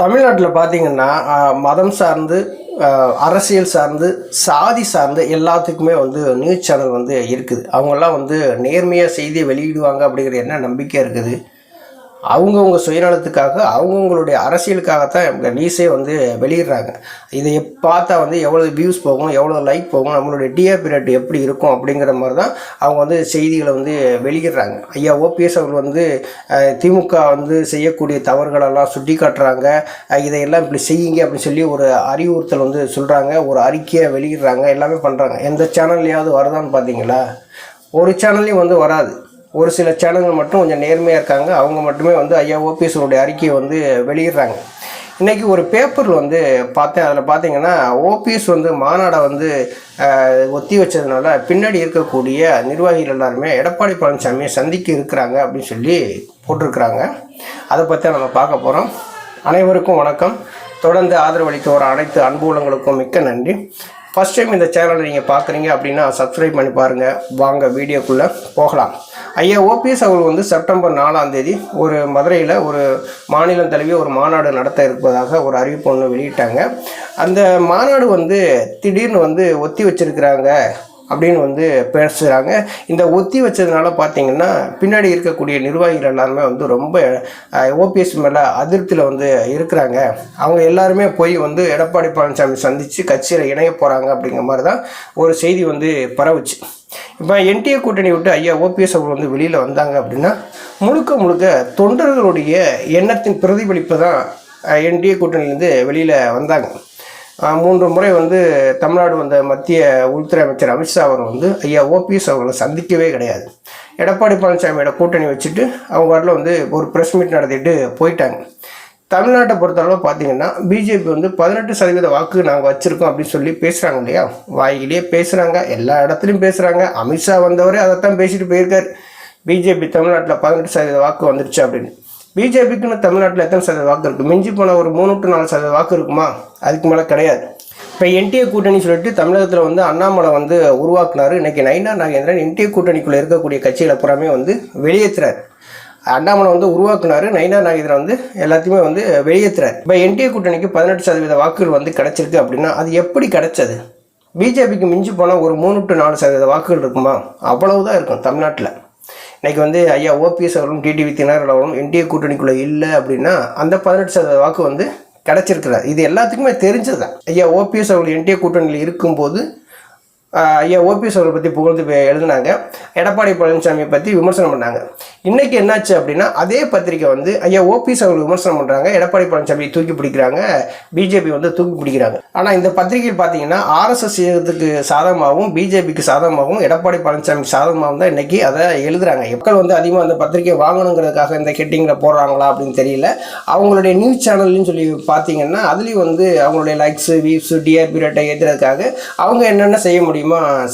தமிழ்நாட்டில் பார்த்தீங்கன்னா மதம் சார்ந்து அரசியல் சார்ந்து சாதி சார்ந்து எல்லாத்துக்குமே வந்து நியூஸ் சேனல் வந்து இருக்குது. அவங்கெல்லாம் வந்து நேர்மையாக செய்தியை வெளியிடுவாங்க அப்படிங்கிற என்ன நம்பிக்கை இருக்குது. அவங்கவுங்க சுயநலத்துக்காக அவங்கவுங்களுடைய அரசியலுக்காகத்தான் இவங்க நியூஸே வந்து வெளியிடுறாங்க. இதை பார்த்தா வந்து எவ்வளோ வியூஸ் போகும், எவ்வளோ லைக் போகும், நம்மளுடைய டிஆர்பி ரேட் எப்படி இருக்கும் அப்படிங்கிற மாதிரி தான் அவங்க வந்து செய்திகளை வந்து வெளியிடுறாங்க. ஐயா ஓபிஎஸ் அவர்கள் வந்து திமுக வந்து செய்யக்கூடிய தவறுகளெல்லாம் சுட்டி காட்டுறாங்க. இதையெல்லாம் இப்படி செய்யுங்க அப்படின்னு சொல்லி ஒரு அறிவுறுத்தல் வந்து சொல்கிறாங்க, ஒரு அறிக்கையை வெளியிடுறாங்க, எல்லாமே பண்ணுறாங்க. எந்த சேனல்லையாவது வருதான்னு பார்த்தீங்களா? ஒரு சேனல்லையும் வந்து வராது. ஒரு சில சேனல்கள் மட்டும் கொஞ்சம் நேர்மையாக இருக்காங்க. அவங்க மட்டுமே வந்து ஐயா ஓபிஎஸ்னுடைய அறிக்கையை வந்து வெளியிடுறாங்க. இன்றைக்கி ஒரு பேப்பரில் வந்து பார்த்தேன். அதில் பார்த்தீங்கன்னா ஓபிஎஸ் வந்து மாநாடை வந்து ஒத்தி வச்சதுனால பின்னாடி இருக்கக்கூடிய நிர்வாகிகள் எல்லாருமே எடப்பாடி பழனிசாமியை சந்திக்க இருக்கிறாங்க அப்படின்னு சொல்லி போட்டிருக்கிறாங்க. அதை பற்றி நம்ம பார்க்க போகிறோம். அனைவருக்கும் வணக்கம். தொடர்ந்து ஆதரவளிக்க வர அனைத்து அன்பு உள்ளங்களுக்கும் மிக்க நன்றி. ஃபஸ்ட் டைம் இந்த சேனலை நீங்கள் பார்க்குறீங்க அப்படின்னா சப்ஸ்கிரைப் பண்ணி பாருங்கள். வாங்க வீடியோக்குள்ளே போகலாம். ஐயா ஓபிஎஸ் அவர்கள் வந்து செப்டம்பர் 4 ஒரு மதுரையில் ஒரு மாநிலம் தழுவிய ஒரு மாநாடு நடத்த இருப்பதாக ஒரு அறிவிப்பு ஒன்று வெளியிட்டாங்க. அந்த மாநாடு வந்து திடீர்னு வந்து ஒத்தி வச்சிருக்கிறாங்க அப்படின்னு வந்து பேசுகிறாங்க. இந்த ஒத்தி வச்சதுனால பார்த்திங்கன்னா பின்னாடி இருக்கக்கூடிய நிர்வாகிகள் எல்லாருமே வந்து ரொம்ப ஓபிஎஸ் மேலே அதிருப்தியில் வந்து இருக்கிறாங்க. அவங்க எல்லாருமே போய் வந்து எடப்பாடி பழனிசாமி சந்தித்து கட்சியில் இணைய போகிறாங்க அப்படிங்கிற மாதிரி தான் ஒரு செய்தி வந்து பரவுச்சு. இப்போ என்டிஏ கூட்டணி விட்டு ஐயா ஓபிஎஸ் அவர்கள் வந்து வெளியில் வந்தாங்க அப்படின்னா முழுக்க தொண்டர்களுடைய எண்ணத்தின் பிரதிபலிப்பு தான் என்டிஏ கூட்டணியிலேருந்து வெளியில் வந்தாங்க. 3 முறை வந்து தமிழ்நாடு வந்த மத்திய உள்துறை அமைச்சர் அமித்ஷா அவர் வந்து ஐயா ஓபிஎஸ் அவர்களை சந்திக்கவே கிடையாது. எடப்பாடி பழனிசாமியோட கூட்டணி வச்சுட்டு அவங்க வரல வந்து ஒரு ப்ரெஸ் மீட் நடத்திட்டு போயிட்டாங்க. தமிழ்நாட்டை பொறுத்தளவு பார்த்தீங்கன்னா பிஜேபி வந்து 18% வாக்கு நாங்கள் வச்சுருக்கோம் அப்படின்னு சொல்லி பேசுகிறாங்க இல்லையா? வாயிலேயே பேசுகிறாங்க, எல்லா இடத்துலையும் பேசுகிறாங்க. அமித்ஷா வந்தவரே அதைத்தான் பேசிட்டு போயிருக்கார். பிஜேபி தமிழ்நாட்டில் 18% வாக்கு வந்துடுச்சு அப்படின்னு. பிஜேபிக்குன்னு தமிழ்நாட்டில் எத்தனை சதவீத வாக்கு இருக்குது? மிஞ்சி போனால் ஒரு 3 to 4% வாக்கு இருக்குமா? அதுக்கு மேலே கிடையாது. இப்போ என்டிஏ கூட்டணி சொல்லிட்டு தமிழகத்தில் வந்து அண்ணாமலை வந்து உருவாக்குனார். இன்றைக்கி நயினார் நாகேந்திரன் என்டிஏ கூட்டணிக்குள்ளே இருக்கக்கூடிய கட்சிகளை புறாமே வந்து வெளியேற்றுறாரு. அண்ணாமலை வந்து உருவாக்குனார், நயினார் நாகேந்திரன் வந்து எல்லாத்தையுமே வந்து வெளியேற்றுறாரு. இப்போ என்டிஏ கூட்டணிக்கு 18% வாக்குகள் வந்து கிடச்சிருக்கு அப்படின்னா அது எப்படி கிடச்சது? பிஜேபிக்கு மிஞ்சி போனால் ஒரு 3 to 4% வாக்குகள் இருக்குமா? அவ்வளவுதான் இருக்கும் தமிழ்நாட்டில். இன்றைக்கி வந்து ஐயா ஓபிஎஸ் அவர்களும் டிடிவி தினகரனும் என்டிஏ கூட்டணிக்குள்ளே இல்லை அப்படின்னா அந்த 18% வாக்கு வந்து கிடச்சிருக்கிறார். இது எல்லாத்துக்குமே தெரிஞ்சது தான். ஐயா ஓபிஎஸ் அவர்கள் என்டிஏ கூட்டணியில் இருக்கும்போது ஐயா ஓபிஎஸ் அவர்களை பற்றி புகழ்ந்து எழுதினாங்க, எடப்பாடி பழனிசாமியை பற்றி விமர்சனம் பண்ணாங்க. இன்றைக்கி என்னாச்சு அப்படின்னா அதே பத்திரிக்கை வந்து ஐயா ஓபிஎஸ் அவர்கள் விமர்சனம் பண்ணுறாங்க, எடப்பாடி பழனிசாமியை தூக்கி பிடிக்கிறாங்க, பிஜேபி வந்து தூக்கி பிடிக்கிறாங்க. ஆனால் இந்த பத்திரிகையில் பார்த்தீங்கன்னா ஆர்எஸ்எஸ் இயக்கத்துக்கு சாதகமாகவும் பிஜேபிக்கு சாதகமாகவும் எடப்பாடி பழனிசாமிக்கு சாதகமாகவும் தான் இன்றைக்கி அதை எழுதுகிறாங்க. மக்கள் வந்து அதிகமாக அந்த பத்திரிகையை வாங்கணுங்கிறதுக்காக இந்த ஹெட்டிங்கில் போடுறாங்களா அப்படின்னு தெரியல. அவங்களுடைய நியூஸ் சேனல்னு சொல்லி பார்த்தீங்கன்னா அதுலேயும் வந்து அவங்களுடைய லைக்ஸு வியூஸு டிஆர்பி ரேட்டை ஏற்றுறதுக்காக அவங்க என்னென்ன செய்ய முடியும்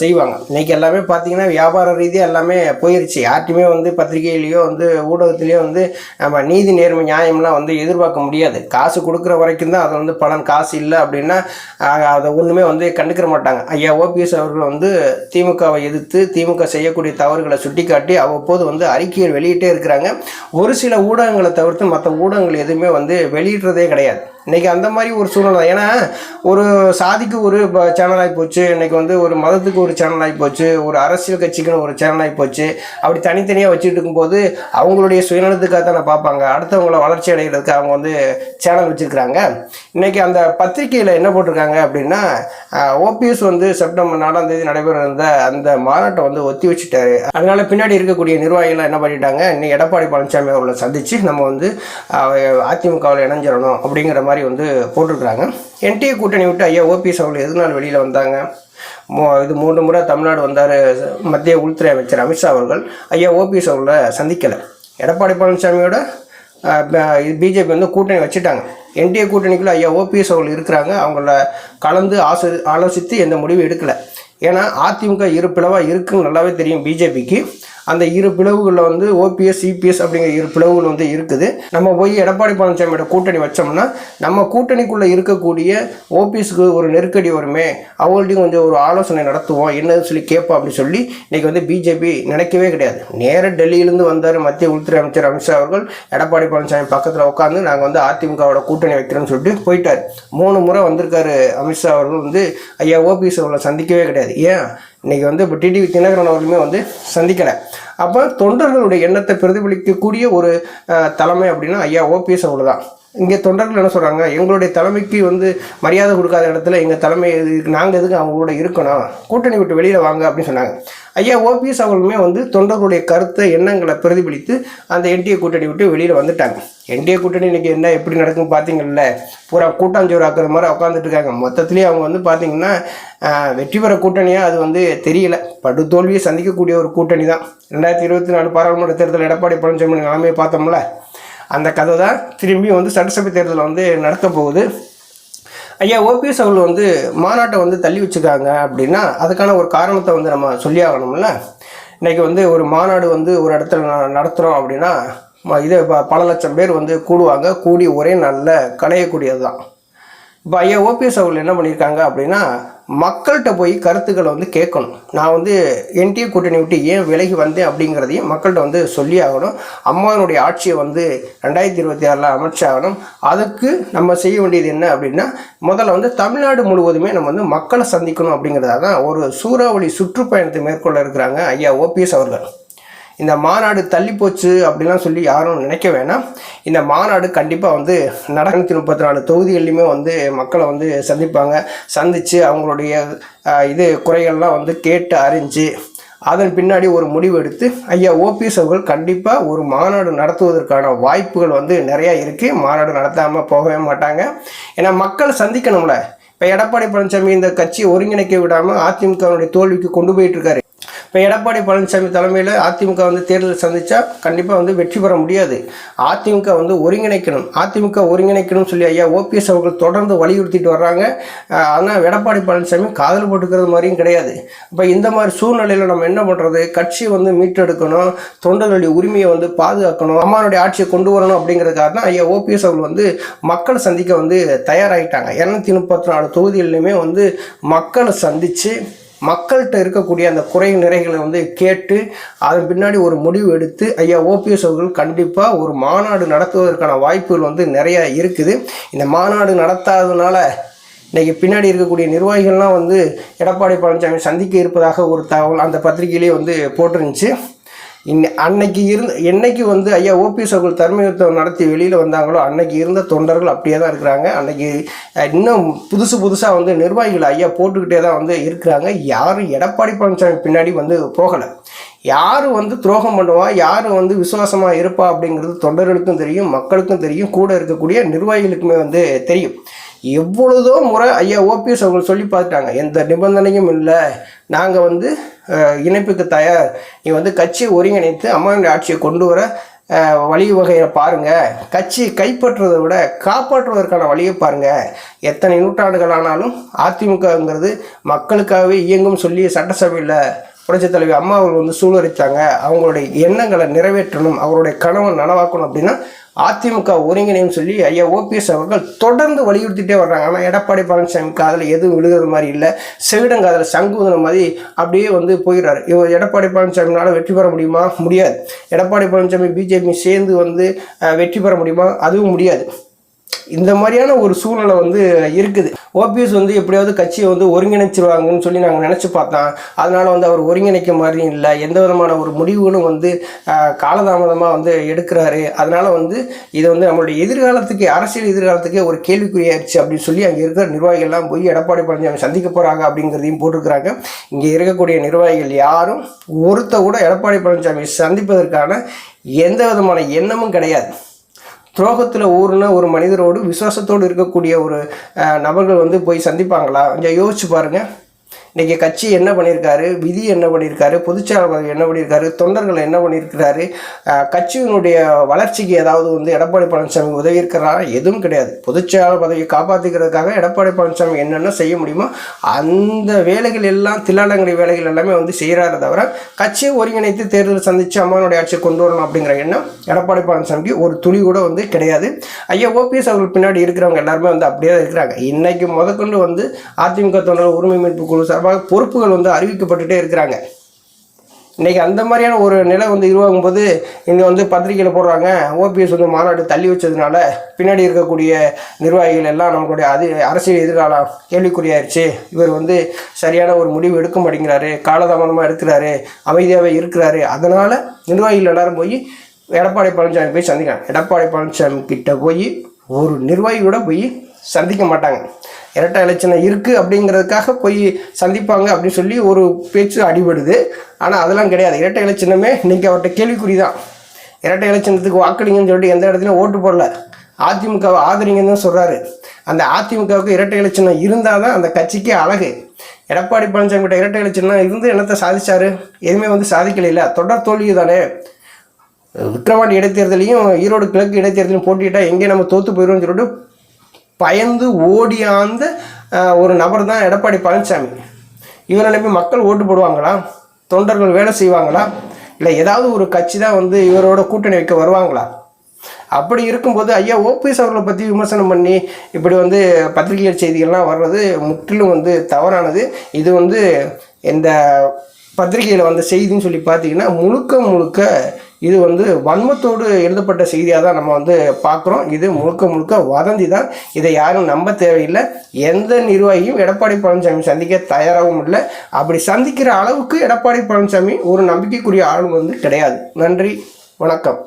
செய்வாங்க. இன்னைக்கு எல்லாமே பார்த்தீங்கன்னா வியாபார ரீதியாக எல்லாமே போயிருச்சு. யார்ட்டுமே வந்து பத்திரிகையிலையோ வந்து ஊடகத்திலேயோ வந்து நம்ம நீதி நேர்மை நியாயம்லாம் வந்து எதிர்பார்க்க முடியாது. காசு கொடுக்குற வரைக்கும் தான் அது வந்து பலன். காசு இல்லை அப்படின்னா அதை ஒன்றுமே வந்து கண்டுக்கிற மாட்டாங்க. ஐயா ஓபிஎஸ் அவர்கள் வந்து திமுகவை எதிர்த்து திமுக செய்யக்கூடிய தவறுகளை சுட்டி காட்டி அவ்வப்போது வந்து அறிக்கைகள் வெளியிட்டே இருக்கிறாங்க. ஒரு சில ஊடகங்களை தவிர்த்து மற்ற ஊடகங்கள் எதுவுமே வந்து வெளியிடுறதே கிடையாது. இன்றைக்கி அந்த மாதிரி ஒரு சூழ்நிலை. ஏன்னா ஒரு சாதிக்கு ஒரு சேனல் ஆகி போச்சு, இன்றைக்கி வந்து ஒரு மதத்துக்கு ஒரு சேனல் ஆகி போச்சு, ஒரு அரசியல் கட்சிக்குன்னு ஒரு சேனல் ஆகி போச்சு. அப்படி தனித்தனியாக வச்சுட்டு இருக்கும்போது அவங்களுடைய சுயநலத்துக்காக தானே பார்ப்பாங்க. அடுத்தவங்களை வளர்ச்சி அடைகிறதுக்கு அவங்க வந்து சேனல் வச்சுருக்கிறாங்க. இன்றைக்கி அந்த பத்திரிகையில் என்ன போட்டிருக்காங்க அப்படின்னா ஓபிஎஸ் வந்து செப்டம்பர் 4 நடைபெற இருந்த அந்த மாநாட்டை வந்து ஒத்தி வச்சுட்டாரு. அதனால் பின்னாடி இருக்கக்கூடிய நிர்வாகிகள் என்ன பண்ணிட்டாங்க, இன்னைக்கு எடப்பாடி பழனிசாமி அவர்களை சந்தித்து நம்ம வந்து அதிமுகவில் இணைஞ்சிடணும் அப்படிங்கிற மாதிரி வந்து போட்டிருக்கிறாங்க. என்டிஏ கூட்டணி விட்டு ஐயா ஓபிஎஸ் அவர்கள் எதுனால வெளியில் வந்தாங்க? இது 3 முறை தமிழ்நாடு வந்தார் மத்திய உள்துறை அமைச்சர் அமித்ஷா அவர்கள். ஐயா ஓபிஎஸ் அவர்களை சந்திக்கலை. எடப்பாடி பழனிசாமியோட பிஜேபி வந்து கூட்டணி வச்சுட்டாங்க. என்டிஏ கூட்டணிக்குள்ளே ஐயா ஓபிஎஸ் அவர்கள் இருக்கிறாங்க. அவங்கள கலந்து ஆலோசித்து எந்த முடிவும் எடுக்கலை. ஏன்னா அதிமுக இருப்பிளவாக இருக்குன்னு நல்லாவே தெரியும் பிஜேபிக்கு. அந்த இரு பிளவுகளில் வந்து ஓபிஎஸ் சிபிஎஸ் அப்படிங்கிற இரு பிளவுகள் வந்து இருக்குது. நம்ம போய் எடப்பாடி பழனிசாமியோட கூட்டணி வச்சோம்னா நம்ம கூட்டணிக்குள்ளே இருக்கக்கூடிய ஓபிஎஸ்க்கு ஒரு நெருக்கடி வருமே, அவங்கள்ட்டையும் கொஞ்சம் ஒரு ஆலோசனை நடத்துவோம் என்னன்னு சொல்லி கேட்போம் அப்படின்னு சொல்லி இன்றைக்கி வந்து பிஜேபி நினைக்கவே கிடையாது. நேராக டெல்லியிலேருந்து வந்தார் மத்திய உள்துறை அமைச்சர் அமித்ஷா அவர்கள். எடப்பாடி பழனிசாமி பக்கத்தில் உட்காந்து நாங்கள் வந்து அதிமுகவோட கூட்டணி வைக்கிறோன்னு சொல்லிட்டு போயிட்டார். 3 முறை வந்திருக்காரு அமித்ஷா அவர்கள் வந்து ஐயா ஓபிஎஸ் அவர்களை சந்திக்கவே கிடையாது. ஏன் இன்றைக்கி வந்து இப்போ டிடிவி தினகரன் அவர்களுமே வந்து சந்திக்கலை. அப்போ தொண்டர்களுடைய எண்ணத்தை பிரதிபலிக்கக்கூடிய ஒரு தலைமை அப்படின்னா ஐயா ஓபிஎஸ் அவர்கள் தான். இங்கே தொண்டர்கள் என்ன சொல்கிறாங்க, எங்களுடைய தலைமைக்கு வந்து மரியாதை கொடுக்காத இடத்துல எங்கள் தலைமை நாங்கள் எதுக்கு அவங்க கூட இருக்கணும், கூட்டணி விட்டு வெளியில் வாங்க அப்படின்னு சொன்னாங்க. ஐயா ஓபிஎஸ் அவர்களுமே வந்து தொண்டர்களுடைய கருத்தை எண்ணங்களை பிரதிபலித்து அந்த என்டிஏ கூட்டணி விட்டு வெளியில் வந்துட்டாங்க. என்டிஏ கூட்டணி இன்றைக்கி என்ன எப்படி நடக்குன்னு பார்த்தீங்கல்ல, பூரா கூட்டாஞ்சோறு ஆக்குற மாதிரி உட்காந்துட்டு இருக்காங்க. மொத்தத்துலேயே அவங்க வந்து பார்த்திங்கன்னா வெற்றி பெற கூட்டணியாக அது வந்து தெரியல, படுதோல்வியை சந்திக்கக்கூடிய ஒரு கூட்டணி தான். 2024 பாராளுமன்ற தேர்தல் எடப்பாடி பழனிசாமி நிலைமையை பார்த்தோம்ல, அந்த கதை தான் திரும்பி வந்து சட்டசபை தேர்தலில் வந்து நடத்த போகுது. ஐயா ஓபிஎஸ் அவர்கள் வந்து மாநாட்டை வந்து தள்ளி வச்சுருக்காங்க அப்படின்னா அதுக்கான ஒரு காரணத்தை வந்து நம்ம சொல்லி ஆகணும்ல. இன்றைக்கி வந்து ஒரு மாநாடு வந்து ஒரு இடத்துல நடத்துகிறோம் அப்படின்னா இது பல லட்சம் பேர் வந்து கூடுவாங்க, கூடி ஒரே நாளில் களையக்கூடியது தான். இப்போ ஐயா ஓபிஎஸ் அவர்கள் என்ன பண்ணியிருக்காங்க அப்படின்னா மக்கள்கிட்ட போய் கருத்துக்களை வந்து கேட்கணும். நான் வந்து என்டிஏ கூட்டணி விட்டு ஏன் விலகி வந்தேன் அப்படிங்கிறதையும் மக்கள்கிட்ட வந்து சொல்லி ஆகணும். அம்மாவினுடைய ஆட்சியை வந்து 2026 அமைச்சாகணும். அதுக்கு நம்ம செய்ய வேண்டியது என்ன அப்படின்னா முதல்ல வந்து தமிழ்நாடு முழுவதுமே நம்ம வந்து மக்களை சந்திக்கணும் அப்படிங்கிறதாக தான் ஒரு சூறாவளி சுற்றுப்பயணத்தை மேற்கொள்ள இருக்கிறாங்க ஐயா ஓபிஎஸ் அவர்கள். இந்த மாநாடு தள்ளி போச்சு அப்படிலாம் சொல்லி யாரும் நினைக்க வேணாம். இந்த மாநாடு கண்டிப்பாக வந்து 134 தொகுதிகள்லையுமே வந்து மக்களை வந்து சந்தித்து அவங்களுடைய குறைகள்லாம் வந்து கேட்டு அறிஞ்சு அதன் பின்னாடி ஒரு முடிவு எடுத்து ஐயா ஓபிஎஸ் அவர்கள் கண்டிப்பாக ஒரு மாநாடு நடத்துவதற்கான வாய்ப்புகள் வந்து நிறையா இருக்குது. மாநாடு நடத்தாமல் போகவே மாட்டாங்க. ஏன்னா மக்களை சந்திக்கணும்ல. இப்போ எடப்பாடி பழனிசாமி இந்த கட்சியை ஒருங்கிணைக்க விடாமல் அதிமுகவுடைய தோல்விக்கு கொண்டு போயிட்டுருக்காரு. இப்போ எடப்பாடி பழனிசாமி தலைமையில் அதிமுக வந்து தேர்தல் சந்தித்தா கண்டிப்பாக வந்து வெற்றி பெற முடியாது. அதிமுக வந்து ஒருங்கிணைக்கணும். அதிமுக ஒருங்கிணைக்கணும்னு சொல்லி ஐயா ஓபிஎஸ் அவர்கள் தொடர்ந்து வலியுறுத்திட்டு வர்றாங்க. ஆனால் எடப்பாடி பழனிசாமி காதல் போட்டுக்கிறது மாதிரியும் கிடையாது. இப்போ இந்த மாதிரி சூழ்நிலையில் நம்ம என்ன பண்ணுறது, கட்சியை வந்து மீட்டெடுக்கணும், தொண்டர்களுடைய உரிமையை வந்து பாதுகாக்கணும், அம்மானுடைய ஆட்சியை கொண்டு வரணும் அப்படிங்கிறதுக்காக தான் ஐயா ஓபிஎஸ் அவர்கள் வந்து மக்களை சந்திக்க வந்து தயாராகிட்டாங்க. 234 தொகுதிகளிலுமே வந்து மக்களை சந்தித்து மக்கள்கிட்ட இருக்கக்கூடிய அந்த குறை நிறைகளை வந்து கேட்டு அதன் பின்னாடி ஒரு முடிவு எடுத்து ஐயா ஓபிஎஸ் அவர்கள் கண்டிப்பாக ஒரு மாநாடு நடத்துவதற்கான வாய்ப்புகள் வந்து நிறையா இருக்குது. இந்த மாநாடு நடத்தாததுனால இன்றைக்கி பின்னாடி இருக்கக்கூடிய நிர்வாகிகள்லாம் வந்து எடப்பாடி பழனிசாமி சந்திக்க இருப்பதாக ஒரு தகவல் அந்த பத்திரிகையிலே வந்து போட்டிருந்துச்சு. என்னைக்கு வந்து ஐயா ஓபிஎஸ் அவர்கள் தர்மயுத்தம் நடத்தி வெளியில் வந்தாங்களோ அன்னைக்கு இருந்த தொண்டர்கள் அப்படியே தான் இருக்கிறாங்க. அன்னைக்கு இன்னும் புதுசாக வந்து நிர்வாகிகள் ஐயா போட்டுக்கிட்டே தான் வந்து இருக்கிறாங்க. யாரும் எடப்பாடி பழனிசாமி பின்னாடி வந்து போகலை. யார் வந்து துரோகம் பண்ணுவா, யார் வந்து விசுவாசமாக இருப்பா அப்படிங்கிறது தொண்டர்களுக்கும் தெரியும், மக்களுக்கும் தெரியும், கூட இருக்கக்கூடிய நிர்வாகிகளுக்குமே வந்து தெரியும். எவ்வளோதோ முறை ஐயா ஓபிஎஸ் அவர்கள் சொல்லி பார்த்துட்டாங்க, எந்த நிபந்தனையும் இல்லை, நாங்கள் வந்து இணைப்புக்கு தயார், நீ வந்து கட்சியை ஒருங்கிணைத்து அம்மாவின் ஆட்சியை கொண்டு வர வழிவகையை பாருங்கள், கட்சியை கைப்பற்றுவதை விட காப்பாற்றுவதற்கான வழியை பாருங்கள், எத்தனை நூற்றாண்டுகள் ஆனாலும் அதிமுகங்கிறது மக்களுக்காகவே இயங்கும் சொல்லி சட்டசபையில் புரட்சித் தலைவி அம்மா அவர்கள் வந்து சூழலித்தாங்க. அவங்களுடைய எண்ணங்களை நிறைவேற்றணும், அவருடைய கனவை நனவாக்கணும் அப்படின்னா அதிமுக ஒருங்கிணைன்னு சொல்லி ஐயா ஓபிஎஸ் அவர்கள் தொடர்ந்து வலியுறுத்திட்டே வர்றாங்க. ஆனால் எடப்பாடி பழனிசாமி காதில் எதுவும் விழுகிறது மாதிரி இல்லை, செவிடங்காதில் சங்குதுன மாதிரி அப்படியே வந்து போயிடுறாரு. இவர் எடப்பாடி பழனிசாமினால வெற்றி பெற முடியுமா? முடியாது. எடப்பாடி பழனிசாமி பிஜேபி சேர்ந்து வந்து வெற்றி பெற முடியுமா? அதுவும் முடியாது. இந்த மாதிரியான ஒரு சூழ்நிலை வந்து இருக்குது. ஓபிஎஸ் வந்து எப்படியாவது கட்சியை வந்து ஒருங்கிணைச்சிருவாங்கன்னு சொல்லி நாங்கள் நினச்சி பார்த்தோம். அதனால் வந்து அவர் ஒருங்கிணைக்க மாதிரியும் இல்லை, எந்த விதமான ஒரு முடிவுகளும் வந்து காலதாமதமாக வந்து எடுக்கிறாரு. அதனால் வந்து இதை வந்து நம்மளுடைய எதிர்காலத்துக்கு, அரசியல் எதிர்காலத்துக்கே ஒரு கேள்விக்குறியாயிருச்சு அப்படின்னு சொல்லி அங்கே இருக்கிற நிர்வாகிகள்லாம் போய் எடப்பாடி பழனிசாமி சந்திக்க போகிறாங்க அப்படிங்கிறதையும் போட்டிருக்கிறாங்க. இங்கே இருக்கக்கூடிய நிர்வாகிகள் யாரும் ஒருத்த கூட எடப்பாடி பழனிசாமி சந்திப்பதற்கான எந்த விதமான எண்ணமும் கிடையாது. துரோகத்தில் ஊறுன ஒரு மனிதரோடு விசுவாசத்தோடு இருக்கக்கூடிய ஒரு நபர்கள் வந்து போய் சந்திப்பாங்களா? கொஞ்சம் யோசிச்சு பாருங்கள். இன்றைக்கி கட்சி என்ன பண்ணியிருக்காரு, விதி என்ன பண்ணியிருக்காரு, பொதுச்செயலாளர் என்ன பண்ணியிருக்காரு, தொண்டர்கள் என்ன பண்ணியிருக்கிறாரு, கட்சியினுடைய வளர்ச்சிக்கு ஏதாவது வந்து எடப்பாடி பழனிசாமி உதவி இருக்கிறாரா? எதுவும் கிடையாது. பொதுச்செயலாளர் பதவியை காப்பாற்றிக்கிறதுக்காக எடப்பாடி பழனிசாமி என்னென்ன செய்ய முடியுமோ அந்த வேலைகள் எல்லாம், தில்லாலங்கடி வேலைகள் எல்லாமே வந்து செய்கிறாரு தவிர கட்சியை ஒருங்கிணைத்து தேர்தல் சந்தித்து அம்மானுடைய ஆட்சியை கொண்டு வரணும் அப்படிங்கிற எண்ணம் எடப்பாடி பழனிசாமிக்கு ஒரு துளி கூட வந்து கிடையாது. ஐயா ஓபிஎஸ் அவர்கள் பின்னாடி இருக்கிறவங்க எல்லாருமே வந்து அப்படியே தான் இருக்கிறாங்க. இன்னைக்கு முதற்கொண்டு வந்து அதிமுக தொண்டர் உரிமை மீட்பு குழு சார்பாக பொறுப்புகள் வந்து அறிவிக்கப்பட்டுட்டே இருக்கிறாங்க. இன்றைக்கி அந்த மாதிரியான ஒரு நிலை வந்து உருவாகும்போது இங்கே வந்து பத்திரிகையில் போடுறாங்க, ஓபிஎஸ் வந்து மாநாடு தள்ளி வச்சதுனால பின்னாடி இருக்கக்கூடிய நிர்வாகிகள் எல்லாம் நம்மளுடைய அரசியல் எதிர்காலம் கேள்விக்குறியாயிருச்சு, இவர் வந்து சரியான ஒரு முடிவு எடுக்க மாட்டேங்கிறாரு, காலதாமதமாக எடுக்கிறாரு, அமைதியாகவே இருக்கிறாரு, அதனால் நிர்வாகிகள் எல்லாரும் போய் எடப்பாடி பழனிசாமி போய் சந்திக்கிறாங்க. எடப்பாடி பழனிசாமி கிட்ட போய் ஒரு நிர்வாகியோட போய் சந்திக்க மாட்டாங்க. இரட்டை இலச்சினை இருக்குது அப்படிங்கிறதுக்காக போய் சந்திப்பாங்க அப்படின்னு சொல்லி ஒரு பேச்சு அடிபடுது. ஆனால் அதெல்லாம் கிடையாது. இரட்டை இலச்சினமே இன்றைக்கி அவர்கிட்ட கேள்விக்குறி தான். இரட்டை இலச்சினத்துக்கு வாக்களிங்கன்னு சொல்லிட்டு எந்த இடத்துலையும் ஓட்டு போடல, அதிமுகவை ஆதரிங்கன்னு தான் சொல்கிறாரு. அந்த அதிமுகவுக்கு இரட்டை இலச்சினம் இருந்தால் தான் அந்த கட்சிக்கே அழகு. எடப்பாடி பழனிசாமி கிட்ட இரட்டை இலச்சினம் இருந்து என்னத்தை சாதிச்சார்? எதுவுமே வந்து சாதிக்கல. தொடர் தோல்வி தானே. விக்கிரவாண்டி இடைத்தேர்தலையும் ஈரோடு கிழக்கு இடைத்தேர்தலையும் போட்டிட்டால் எங்கே நம்ம தோற்று போயிடுவோம்னு சொல்லிட்டு பயந்து ஓடியாந்த ஒரு நபர் தான் எடப்பாடி பழனிசாமி. இவரை நம்பி மக்கள் ஓட்டு போடுவாங்களா? தொண்டர்கள் வேலை செய்வாங்களா? இல்லை ஏதாவது ஒரு கட்சி தான் வந்து இவரோட கூட்டணி வைக்க வருவாங்களா? அப்படி இருக்கும்போது ஐயா ஓபிஎஸ் அவர்களை பற்றி விமர்சனம் பண்ணி இப்படி வந்து பத்திரிகைகள் செய்திகள்லாம் வர்றது முற்றிலும் வந்து தவறானது. இது வந்து இந்த பத்திரிகையில் வந்த செய்தின்னு சொல்லி பார்த்தீங்கன்னா முழுக்க இது வந்து வன்மத்தோடு எழுதப்பட்ட செய்தியாக தான் நம்ம வந்து பார்க்குறோம். இது முழுக்க வதந்தி தான். இதை யாரும் நம்ப தேவையில்லை. எந்த நிர்வாகியும் எடப்பாடி பழனிசாமி சந்திக்க தயாராகவும் இல்லை. அப்படி சந்திக்கிற அளவுக்கு எடப்பாடி பழனிசாமி ஒரு நம்பிக்கைக்குரிய ஆள் வந்து கிடையாது. நன்றி, வணக்கம்.